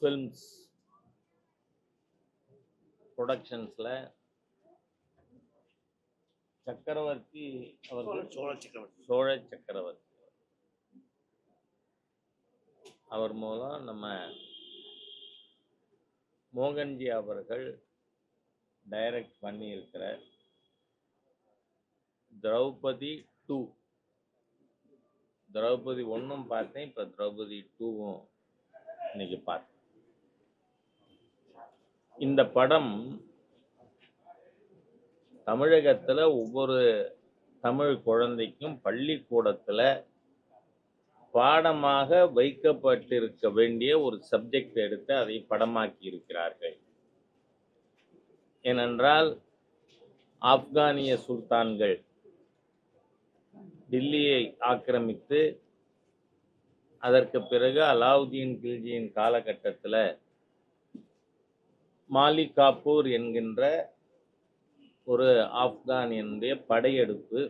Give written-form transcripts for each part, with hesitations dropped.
Films ப்ரொடக்ஷன்ஸில் சக்கரவர்த்தி அவர்கள் சோழ சக்கரவர்த்தி அவர் மூலம் நம்ம மோகன்ஜி அவர்கள் டைரக்ட் பண்ணியிருக்கிற திரௌபதி 2, திரௌபதி 1ம் பார்த்தேன், இப்போ திரௌபதி 2வும் இன்னைக்கு பார்த்தேன். இந்த படம் தமிழகத்தில் ஒவ்வொரு தமிழ் குழந்தைக்கும் பள்ளிக்கூடத்தில் பாடமாக வைக்கப்பட்டிருக்க வேண்டிய ஒரு சப்ஜெக்ட் எடுத்து அதை படமாக்கி இருக்கிறார்கள். ஏனென்றால் ஆப்கானிய சுல்தான்கள் டில்லியை ஆக்கிரமித்து அதற்கு பிறகு அலாவுதீன் கில்ஜியின் காலகட்டத்தில் மாலிக் காபூர் என்கின்ற ஒரு ஆப்கானியனுடைய படையெடுப்பு,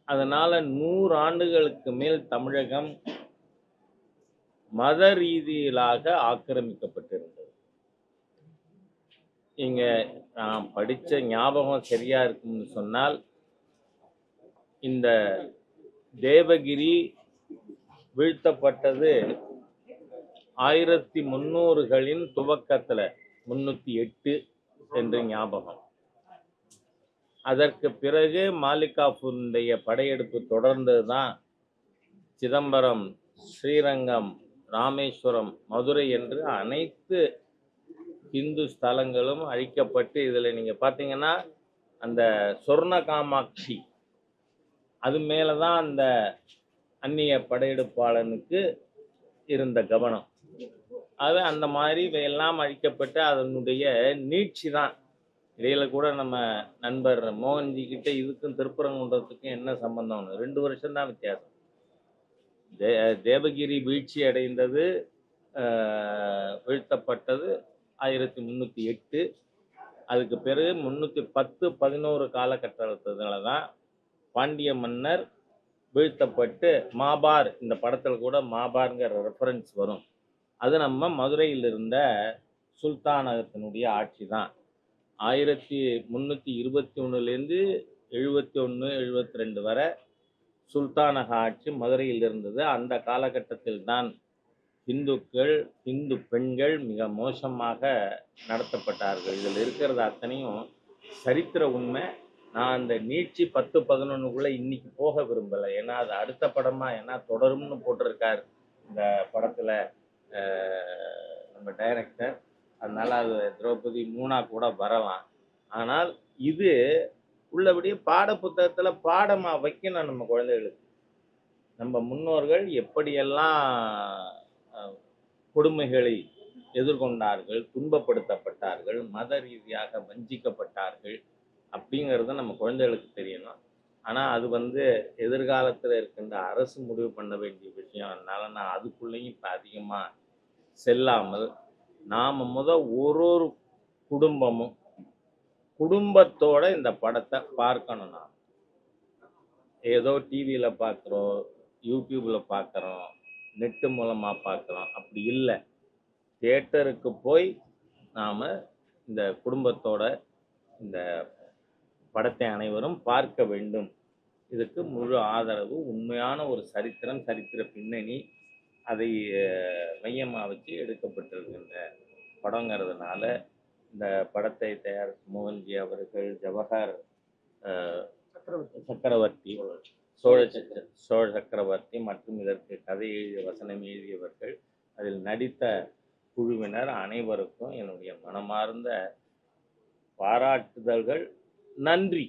அதனால 100 ஆண்டுகளுக்கு மேல் தமிழகம் மத ரீதியிலாக ஆக்கிரமிக்கப்பட்டிருந்தது. இங்க நான் படிச்ச ஞாபகம் சரியா இருக்கும்னு சொன்னால், இந்த தேவகிரி வீழ்த்தப்பட்டது 1300களின் துவக்கத்துல 308 என்று ஞாபகம். அதற்கு பிறகு மாலிக் காஃபூருடைய படையெடுப்பு தொடர்ந்தது தான் சிதம்பரம், ஸ்ரீரங்கம், ராமேஸ்வரம், மதுரை என்று அனைத்து இந்து ஸ்தலங்களும் அழிக்கப்பட்டு, இதில் நீங்கள் பார்த்தீங்கன்னா அந்த சொர்ண காமாட்சி அது மேலே தான் அந்த அந்நிய படையெடுப்பாளனுக்கு இருந்த கவனம். அது அந்த மாதிரி இவையெல்லாம் அழிக்கப்பட்டு அதனுடைய நீட்சி தான். இடையில கூட நம்ம நண்பர் மோகன்ஜி கிட்ட இதுக்கும் திருப்பரங்குன்றத்துக்கும் என்ன சம்பந்தம்னு 2 வருஷம்தான் வித்தியாசம். தேவகிரி வீழ்ச்சி அடைந்தது, வீழ்த்தப்பட்டது 1308. அதுக்கு பிறகு 310-11 காலகட்டத்தினால தான் பாண்டிய மன்னர் வீழ்த்தப்பட்டு மாபார், இந்த படத்தில் கூட மாபார்ங்கிற ரெஃபரன்ஸ் வரும். அது நம்ம மதுரையில் இருந்த சுல்தானகத்தினுடைய ஆட்சி தான். 1321லேருந்து 71-72 வரை சுல்தானக ஆட்சி மதுரையில் இருந்தது. அந்த காலகட்டத்தில் தான் இந்துக்கள், இந்து பெண்கள் மிக மோசமாக நடத்தப்பட்டார்கள். இதில் இருக்கிறது அத்தனையும் சரித்திர உண்மை. நான் அந்த நீட்சி 10-11க்குள்ளே இன்னைக்கு போக விரும்பலை. ஏன்னா அது அடுத்த படமாக ஏன்னா தொடரும்னு போட்டிருக்கார் இந்த படத்தில் நம்ம டைரக்டர். அதனால அது திரௌபதி 3 கூட வரலாம். ஆனால் இது உள்ளபடியே பாட புத்தகத்தில் பாடமாக வைக்கணும் நம்ம குழந்தைகளுக்கு. நம்ம முன்னோர்கள் எப்படியெல்லாம் கொடுமைகளை எதிர்கொண்டார்கள், துன்பப்படுத்தப்பட்டார்கள், மத ரீதியாக வஞ்சிக்கப்பட்டார்கள் அப்படிங்கிறத நம்ம குழந்தைகளுக்கு தெரியணும். ஆனால் அது எதிர்காலத்தில் இருக்கின்ற அரசு முடிவு பண்ண வேண்டிய விஷயம். அதனால நான் அதுக்குள்ளேயும் இப்போ அதிகமாக செல்லாமல் நாம் ஒரு குடும்பமும் குடும்பத்தோட இந்த படத்தை பார்க்கணும். நாம் ஏதோ டிவியில் பார்க்குறோம், யூடியூப்பில் பார்க்குறோம், நெட்டு மூலமாக பார்க்குறோம், அப்படி இல்லை. தியேட்டருக்கு போய் நாம் இந்த குடும்பத்தோட இந்த படத்தை அனைவரும் பார்க்க வேண்டும். இதுக்கு முழு ஆதரவு. உண்மையான ஒரு சரித்திரம், சரித்திர பின்னணி அதை மையமாக வச்சு எடுக்கப்பட்டிருக்கின்ற படங்கிறதுனால இந்த படத்தை தயாரித்த மோகன்ஜி அவர்கள், ஜவஹர் சக்கரவர்த்தி, சோழ சக்கரவர்த்தி மற்றும் இதற்கு கதை எழுதிய வசனம் எழுதியவர்கள், அதில் நடித்த குழுவினர் அனைவருக்கும் என்னுடைய மனமார்ந்த பாராட்டுதல்கள், நன்றி.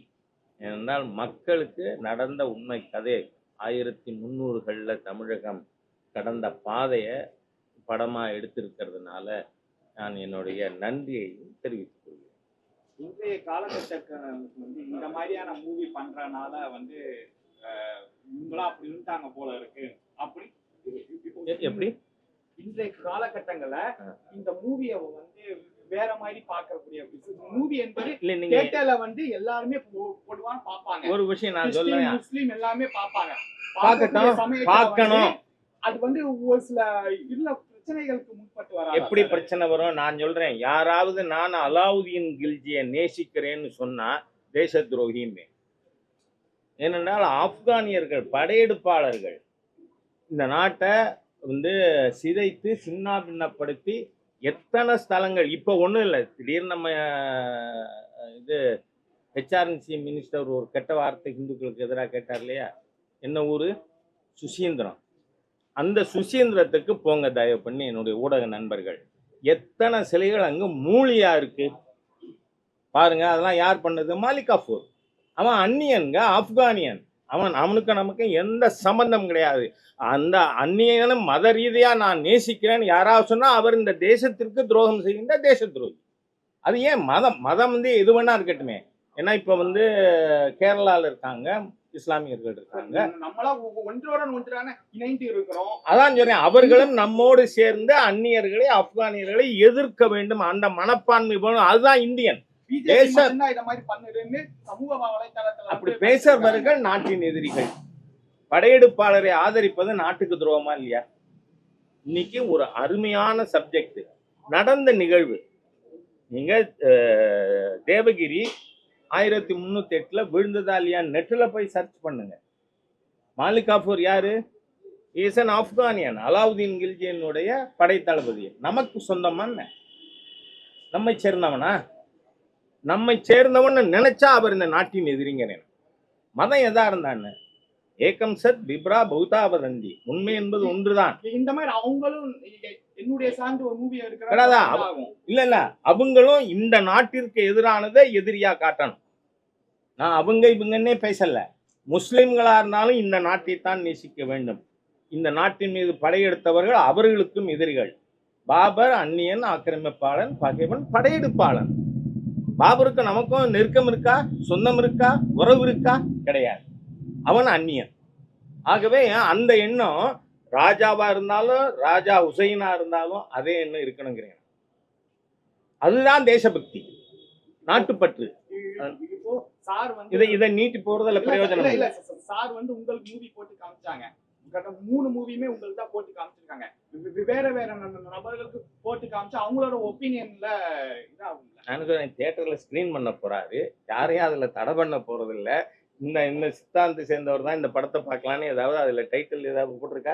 ஏனென்றால் மக்களுக்கு நடந்த உண்மை கதை 1300களில் தமிழகம் கடந்த பாதையை படமாக எடுத்திருக்கிறதுனால நான் என்னுடைய நன்றியை தெரிவித்துக் கொள்கிறேன். இன்றைய காலகட்டத்துக்கு இந்த மாதிரியான மூவி பண்றதுனால இவங்களா அப்படி இருந்தாங்க போல இருக்கு. அப்படி எப்படி இன்றைய காலகட்டங்கள்ல இந்த மூவியை வேற மாதிரி பார்க்கக்கூடிய மூவி என்பது தியேட்டர்ல எல்லாருமே பொதுவாக பார்ப்பாங்க. ஒரு விஷயம் நான் சொல்றேன், முஸ்லீம் எல்லாமே பார்ப்பாங்க. பார்க்கணும். அது வந்து ஒரு சில இல்ல பிரச்சனைகளுக்கு முற்பட்டு வர எப்படி பிரச்சனை வரும்? நான் சொல்றேன், யாராவது நான் அலாவுதீன் கில்ஜியை நேசிக்கிறேன்னு சொன்னா தேச துரோகின்னு. ஏனென்றால் ஆப்கானியர்கள் படையெடுப்பாளர்கள் இந்த நாட்டை வந்து சிதைத்து சின்ன பின்னப்படுத்தி எத்தனை ஸ்தலங்கள் இப்போ ஒன்றும் இல்லை. திடீர்னு நம்ம இது ஹெச்ஆர்என்சி மினிஸ்டர் ஒரு கெட்ட வார்த்தை இந்துக்களுக்கு எதிராக கேட்டார் இல்லையா? என்ன ஊர்? சுசீந்திரம். அந்த சுசீந்திரத்துக்கு போங்க தயவு பண்ணி என்னுடைய ஊடக நண்பர்கள். எத்தனை சிலைகள் அங்கே மூலியா இருக்கு பாருங்க. அதெல்லாம் யார் பண்ணது? மாலிக் கஃபூர். அவன் அந்நியன்க, ஆப்கானியன். அவனுக்கு நமக்கு எந்த சம்பந்தம் கிடையாது. அந்த அந்நியனை மத ரீதியா நான் நேசிக்கிறேன்னு யாராவது சொன்னா அவர் இந்த தேசத்திற்கு துரோகம் செய்கின்ற தேச துரோகி. அது ஏன் மதம் வந்து எது வேணா இருக்கட்டுமே. ஏன்னா இப்ப வந்து கேரளால இருக்காங்க இஸ்லாமியர்கள் இருக்காங்க, அதான் சொல்றேன். அவர்களும் நம்மோடு சேர்ந்து அந்நியர்களை ஆப்கானியர்களை எதிர்க்க வேண்டும். அந்த மனப்பான்மை வேணும். அதுதான் இந்தியன். அப்படி பேசுறவர்கள் நாட்டின் எதிரிகள். படையெடுப்பாளரை ஆதரிப்பது நாட்டுக்கு துரோகமா இல்லையா? இன்னைக்கு ஒரு அருமையான சப்ஜெக்ட் நடந்த நிகழ்வு. நீங்க தேவகிரி 1308 விழுந்ததா இல்லையா நெட்ல போய் சர்ச் பண்ணுங்க. மாலிக் கஃபூர் யாரு? Is an Afghanian. அலாவுதீன் கில்ஜியினுடைய படைத்தளபதி. நமக்கு சொந்தமான நம்மை சேர்ந்தவனா? நம்மை சேர்ந்தவன் நினைச்சா அவர் இந்த நாட்டின் எதிரிங்கிறேன். மதம் எதா இருந்தான்னு ஏகம் சத் விப்ரா பௌதாவதந்தி. உண்மை என்பது ஒன்றுதான். இந்த மாதிரி அவங்களும் என்னுடைய சார்ந்து ஒரு மூவி இல்ல அவங்களும் இந்த நாட்டிற்கு எதிரானதை எதிரியா காட்டணும். நான் அவங்க இவங்கன்னே பேசல. முஸ்லிம்களா இருந்தாலும் இந்த நாட்டை தான் நேசிக்க வேண்டும். இந்த நாட்டின் மீது படையெடுத்தவர்கள் அவர்களுக்கும் எதிரிகள். பாபர் அந்நியன், ஆக்கிரமிப்பாளன், பகைவன், படையெடுப்பாளன். பாபருக்கு நமக்கும் நெருக்கம் இருக்கா? சொந்தம் இருக்கா? உறவு இருக்கா? கிடையாது. அவன் அந்நியன். ஆகவே அந்த எண்ணம் ராஜாவா இருந்தாலும் ராஜா ஹுசைனா இருந்தாலும் அதே எண்ணம் இருக்கணுங்கிறேன். அதுதான் தேசபக்தி, நாட்டுப்பற்று. இதை நீட்டி போறதுல பிரயோஜனம் இல்லை. சார் வந்து உங்களுக்கு மூவி போட்டு காமிச்சாங்க. 3 மூவியுமே உங்களுக்கு தான் போட்டு காமிச்சிருக்காங்க. வேற வேற நபர்களுக்கு போட்டு காமிச்சா அவங்களோட ஒப்பீனியன்ல இதாகும். நான் தியேட்டர்ல ஸ்கிரீன் பண்ண போறாரு. யாரையும் அதுல தடை பண்ண போறது இல்லை. இந்த சித்தாந்தத்தை சேர்ந்தவர் தான் இந்த படத்தை பார்க்கலான்னு ஏதாவது அதுல டைட்டில் ஏதாவது போட்டிருக்கா?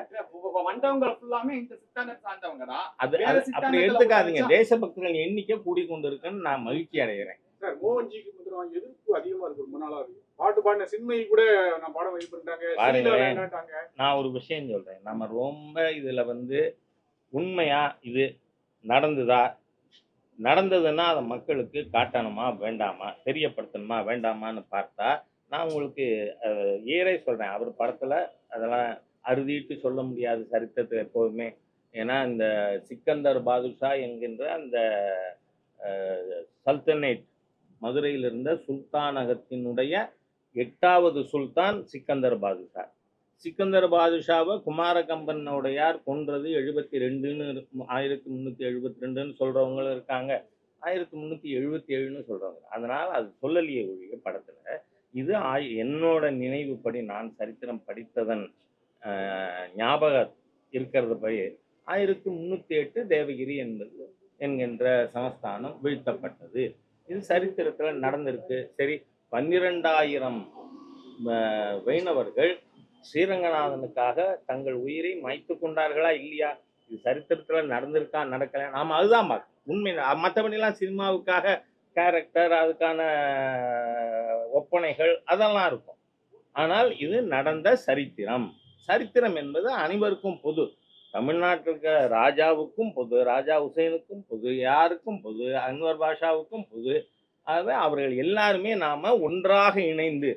வந்தவங்க ஃபுல்லாமே இந்த சித்தாந்தத்தை சார்ந்தவங்க தான். அது அப்படி எடுத்துக்காதீங்க. தேசபக்தர்கள் எண்ணிக்கை கூடிக்கொண்டு இருக்குன்னு நான் மகிழ்ச்சி அடைகிறேன். சார், மோகன்ஜிக்கு எதிர்ப்பு அதிகமா இருக்கு. ரொம்ப நாளா இருக்கு. பாட்டு பாடின சின்மை கூட நான் பாடம் வைப் பண்ணிட்டாங்க. நான் ஒரு விஷயம் சொல்றேன். நம்ம ரொம்ப இதுல வந்து உண்மையா இது நடந்துதா, நடந்ததுன்னா அதை மக்களுக்கு காட்டணுமா வேண்டாமா, தெரியப்படுத்தணுமா வேண்டாமான்னு பார்த்தா நான் உங்களுக்கு ஏறே சொல்றேன். அவர் படத்துல அதெல்லாம் அறுதிட்டு சொல்ல முடியாது சரித்திரத்தை எப்போதுமே. ஏன்னா இந்த சிக்கந்தர் பாதுஷா என்கின்ற அந்த சல்தனேட் மதுரையில் இருந்த சுல்தானகத்தினுடைய 8வது சுல்தான் சிக்கந்தர் பாதுஷா. சிக்கந்தர் பாதுஷாவை குமாரகம்பனுடையார் கொன்றது 72ன்னு 1372ன்னு சொல்றவங்களும் இருக்காங்க, 1377ன்னு சொல்றவங்க. அதனால அது சொல்லலையே ஒழிய படத்துல. இது என்னோட நினைவுப்படி நான் சரித்திரம் படித்ததன் ஞாபகம் இருக்கிறது படி 1308 தேவகிரி என்பது என்கின்ற சமஸ்தானம் வீழ்த்தப்பட்டது. இது சரித்திரத்தில் நடந்திருக்கு. சரி, 12,000 வைணவர்கள் ஸ்ரீரங்கநாதனுக்காக தங்கள் உயிரை மாய்த்து கொண்டார்களா இல்லையா? இது சரித்திரத்தில் நடந்திருக்கா நடக்கல? நாம அதுதான் பார்க்கணும். உண்மை. மற்றபடிலாம் சினிமாவுக்காக கேரக்டர், அதுக்கான ஒப்பனைகள் அதெல்லாம் இருக்கும். ஆனால் இது நடந்த சரித்திரம். சரித்திரம் என்பது அனைவருக்கும் பொது. தமிழ்நாட்டில் இருக்க ராஜாவுக்கும் பொது, ராஜா ஹுசைனுக்கும் பொது, யாருக்கும் பொது, அன்வர் பாஷாவுக்கும் பொது. ஆகவே அவர்கள் எல்லாருமே நாம ஒன்றாக இணைந்து,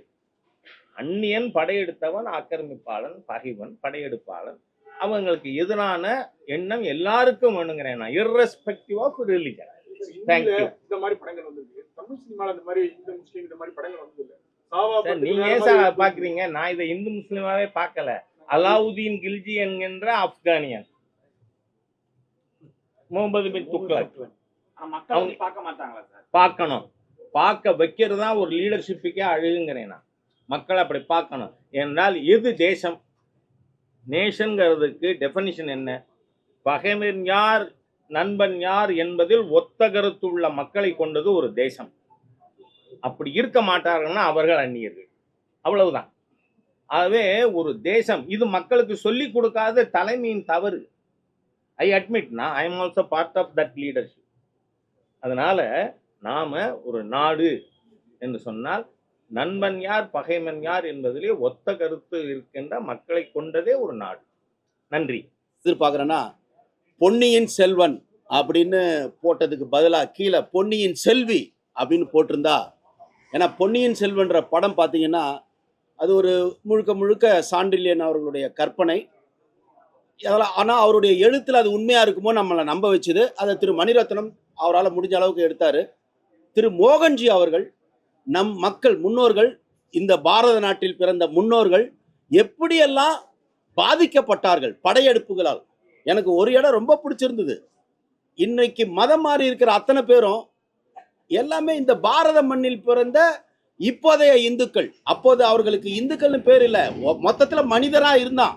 அந்நியன் படையெடுத்தவன் ஆக்கிரமிப்பாளன், பகைவன் படையெடுப்பாளன், அவங்களுக்கு எதிரான எண்ணம் எல்லாருக்கும் வேணுங்கிறேன் நான், irrespective of religion. தேங்க்யூ. இந்த மாதிரி படங்கள் வந்திருக்கு தமிழ் சினிமால. இந்த மாதிரி இந்து முஸ்லீம் இந்த மாதிரி படங்கள் வந்ததில்லை. நீங்க ஏன் சார் பாக்குறீங்க? நான் இதை இந்து முஸ்லீமாவே பார்க்கல. அலாவுதீன் கில்ஜி என்கின்ற ஆப்கானியன், முகமது பின் துக்ளக், பார்க்கணும். பார்க்க வைக்கிறதா ஒரு லீடர்ஷிப்புக்கே அழகுங்கிறேன் நான். மக்கள் அப்படி பார்க்கணும். என்றால் எது தேசம்? நேஷன்கிறதுக்கு டெஃபனிஷன் என்ன? பகைவன் யார் நண்பன் யார் என்பதில் ஒத்த கருத்துள்ள மக்களை கொண்டது ஒரு தேசம். அப்படி இருக்க மாட்டார்கள்னா அவர்கள் அந்நியர்கள், அவ்வளவுதான். ஆகவே ஒரு தேசம் இது மக்களுக்கு சொல்லிக் கொடுக்காத தலைமையின் தவறு. ஐ அட்மிட், நான் I am also part of that leadership. அதனால நாம ஒரு நாடு என்று சொன்னால் நண்பன் யார் பகைவன் யார் என்பதிலே ஒத்த கருத்து இருக்கின்ற மக்களை கொண்டதே ஒரு நாடு. நன்றி. எதிர்பார்க்குறேன்னா பொன்னியின் செல்வன் அப்படின்னு போட்டதுக்கு பதிலாக கீழே பொன்னியின் செல்வி அப்படின்னு போட்டிருந்தா, ஏன்னா பொன்னியின் செல்வன்ற படம் பார்த்தீங்கன்னா அது ஒரு முழுக்க முழுக்க சாண்டில்யன் அவர்களுடைய கற்பனை. ஆனால் அவருடைய எழுத்தில் அது உண்மையாக இருக்குமோ நம்மளை நம்ப வச்சுது. அதை திரு மணிரத்னம் அவரால் முடிஞ்ச அளவுக்கு எடுத்தார். திரு மோகன்ஜி அவர்கள் நம் மக்கள் முன்னோர்கள், இந்த பாரத நாட்டில் பிறந்த முன்னோர்கள் எப்படியெல்லாம் பாதிக்கப்பட்டார்கள் படையெடுப்புகளால். எனக்கு ஒரு இடம் ரொம்ப பிடிச்சிருந்தது. இன்னைக்கு மதம் மாறி இருக்கிற அத்தனை பேரும் எல்லாமே இந்த பாரத மண்ணில் பிறந்த இப்போதைய இந்துக்கள். அப்போது அவர்களுக்கு இந்துக்கள்னு பேர் இல்லை, மொத்தத்தில் மனிதராக இருந்தான்.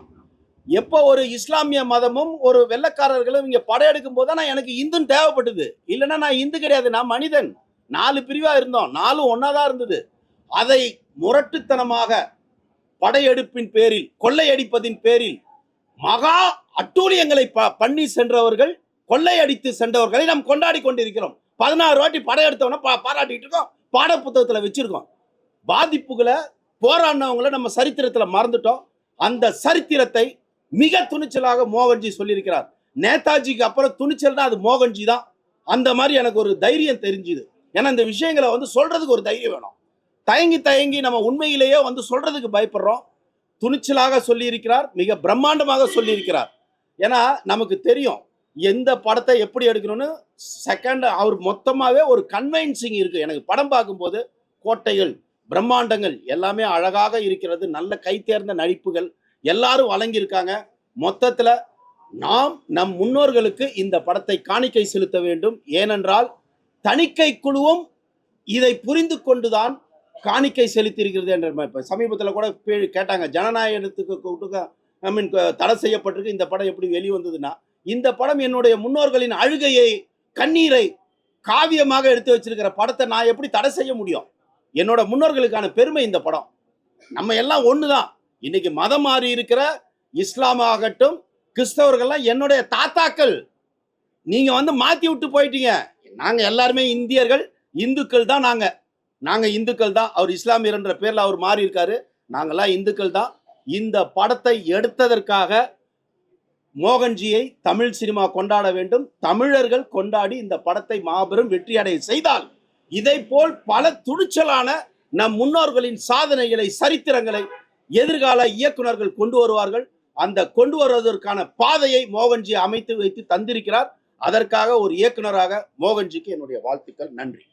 எப்போ ஒரு இஸ்லாமிய மதமும் ஒரு வெள்ளைக்காரர்களும் இங்கே படையெடுக்கும் போது தான் எனக்கு இந்துன்னு தேவைப்பட்டது. இல்லைன்னா நான் இந்து கிடையாது, நான் மனிதன். 4 பிரிவாக இருந்தோம், 4 ஒன்றா தான் இருந்தது. அதை முரட்டுத்தனமாக படையெடுப்பின் பேரில், கொள்ளையடிப்பதின் பேரில் மகா அட்டூழியங்களை பண்ணி சென்றவர்கள், கொள்ளையடித்து சென்றவர்களை நாம் கொண்டாடி கொண்டிருக்கிறோம். 16 வாட்டி படையெடுத்தவன பாராட்டிட்டு இருக்கோம், பாட புத்தகத்தில் வச்சிருக்கோம். பாதிப்புகளை போராடினவங்களை நம்ம சரித்திரத்தில் மறந்துட்டோம். அந்த சரித்திரத்தை மிக துணிச்சலாக மோகன்ஜி சொல்லியிருக்கிறார். நேதாஜிக்கு அப்புறம் துணிச்சல்னா அது மோகன்ஜி தான். அந்த மாதிரி எனக்கு ஒரு தைரியம் தெரிஞ்சுது. ஏன்னா இந்த விஷயங்களை சொல்றதுக்கு ஒரு தைரியம் வேணும். தயங்கி நம்ம உண்மையிலேயே சொல்றதுக்கு பயப்படுறோம். துணிச்சலாக சொல்லியிருக்கிறார், மிக பிரம்மாண்டமாக சொல்லியிருக்கிறார். ஏன்னா நமக்கு தெரியும் எந்த படத்தை எப்படி எடுக்கணும்னு. செகண்ட் அவர் மொத்தமாகவே ஒரு கன்வின்சிங் இருக்கு. எனக்கு படம் பார்க்கும்போது கோட்டைகள், பிரம்மாண்டங்கள் எல்லாமே அழகாக இருக்கிறது. நல்ல கைத்தேர்ந்த நடிப்புகள் எல்லாரும் வழங்கியிருக்காங்க. மொத்தத்தில் நாம் நம் முன்னோர்களுக்கு இந்த படத்தை காணிக்கை செலுத்த வேண்டும். ஏனென்றால் தணிக்கை குழுவும் இதை புரிந்து கொண்டுதான் காணிக்கை செலுத்தியிருக்கிறது என்ற இப்போ சமீபத்தில் கூட கேட்டாங்க, ஜனநாயகத்துக்கு தடை செய்யப்பட்டிருக்கு, இந்த படம் எப்படி வெளிவந்ததுன்னா, இந்த படம் என்னுடைய முன்னோர்களின் அழுகையை, கண்ணீரை காவியமாக எடுத்து வச்சிருக்கிற படத்தை நான் எப்படி தடை செய்ய முடியும்? என்னோட முன்னோர்களுக்கான பெருமை இந்த படம். நம்ம எல்லாம் ஒன்று தான். இன்னைக்கு மதம் மாறி இருக்கிற இஸ்லாம் ஆகட்டும், கிறிஸ்தவர்கள்லாம் என்னுடைய தாத்தாக்கள். நீங்க மாத்தி விட்டு போயிட்டீங்க. நாங்க எல்லாருமே இந்தியர்கள், இந்துக்கள் தான். நாங்க இந்துக்கள் தான். அவர் இஸ்லாமியர் என்ற பேர்ல அவர் மாறி இருக்காரு. நாங்கெல்லாம் இந்துக்கள் தான். இந்த படத்தை எடுத்ததற்காக மோகன்ஜியை தமிழ் சினிமா கொண்டாட வேண்டும். தமிழர்கள் கொண்டாடி இந்த படத்தை மாபெரும் வெற்றியடைய செய்தால், இதை போல் பல துணிச்சலான நம் முன்னோர்களின் சாதனைகளை, சரித்திரங்களை எதிர்கால இயக்குனர்கள் கொண்டு வருவார்கள். அந்த கொண்டு வருவதற்கான பாதையை மோகன்ஜி அமைத்து வைத்து தந்திருக்கிறார். அதற்காக ஒரு இயக்குனராக மோகன்ஜிக்கு என்னுடைய வாழ்த்துக்கள். நன்றி.